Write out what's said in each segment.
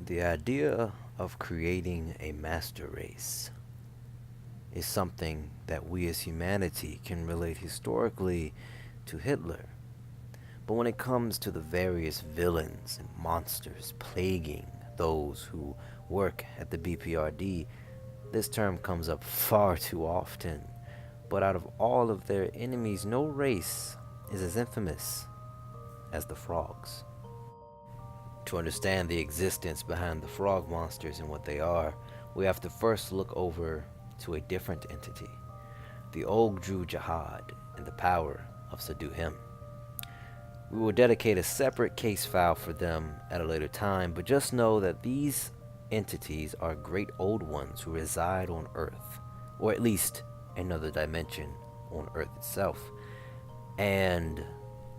The idea of creating a master race is something that we as humanity can relate historically to Hitler. But when it comes to the various villains and monsters plaguing those who work at the B.P.R.D, this term comes up far too often. But out of all of their enemies, no race is as infamous as the frogs. To understand the existence behind the frog monsters and what they are, we have to first look over to a different entity, the Ogdru Jihad and the power of Subdue Him. We will dedicate a separate case file for them at a later time, but just know that these entities are great old ones who reside on Earth, or at least another dimension on Earth itself, and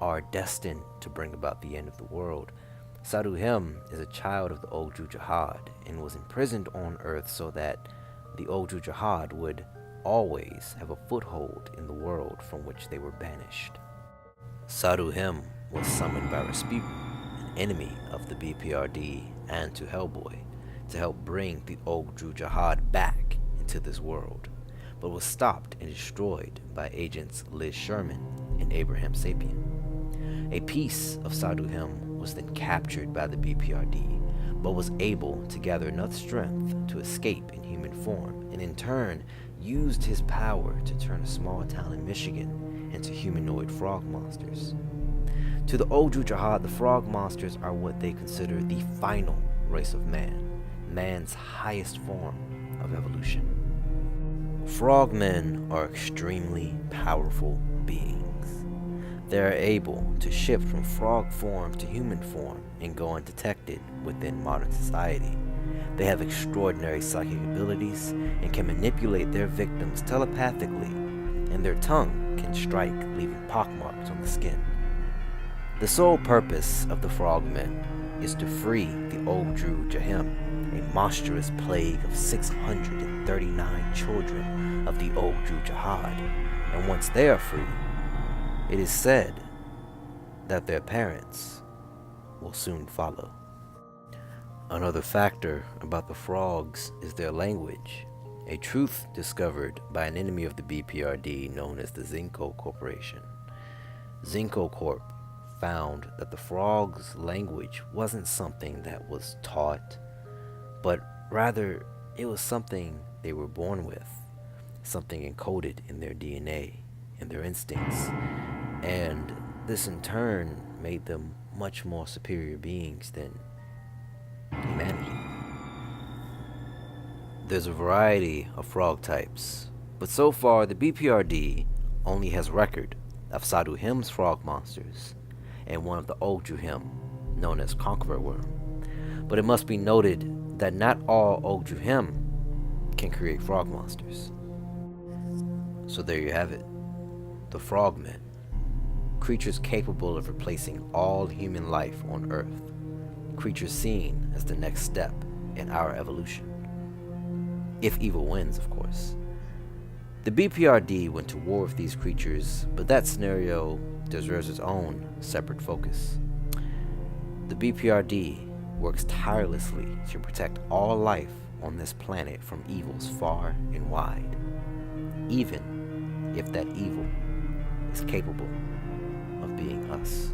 are destined to bring about the end of the world. Subdue Him is a child of the Ogdru Jihad and was imprisoned on Earth so that the Ogdru Jihad would always have a foothold in the world from which they were banished. Subdue Him was summoned by Rasputin, an enemy of the B.P.R.D, and to Hellboy to help bring the Ogdru Jihad back into this world, but was stopped and destroyed by agents Liz Sherman and Abraham Sapien. A piece of Subdue Him was then captured by the B.P.R.D, but was able to gather enough strength to escape in human form, and in turn used his power to turn a small town in Michigan into humanoid frog monsters. To the Ogdru Jihad, the frog monsters are what they consider the final race of man, man's highest form of evolution. Frogmen are extremely powerful beings. They are able to shift from frog form to human form and go undetected within modern society. They have extraordinary psychic abilities and can manipulate their victims telepathically, and their tongue can strike, leaving pockmarks on the skin. The sole purpose of the frogmen is to free the Ogdru Jihad, a monstrous plague of 639 children of the Ogdru Jihad, and once they are free, it is said that their parents will soon follow. Another factor about the frogs is their language, a truth discovered by an enemy of the B.P.R.D known as the Zinco Corporation. Zinco Corp found that the frogs' language wasn't something that was taught, but rather it was something they were born with, something encoded in their DNA and their instincts, and this in turn made them much more superior beings than humanity. There's a variety of frog types, but so far the B.P.R.D only has record of Subdue Him's frog monsters and one of the Ogdru Him, known as Conqueror Worm. But it must be noted that not all Ogdru Him can create frog monsters. So there you have it, the frogmen, creatures capable of replacing all human life on Earth, creatures seen as the next step in our evolution. If evil wins, of course. The B.P.R.D went to war with these creatures, but that scenario deserves its own separate focus. The B.P.R.D works tirelessly to protect all life on this planet from evils far and wide, even if that evil is capable of being us.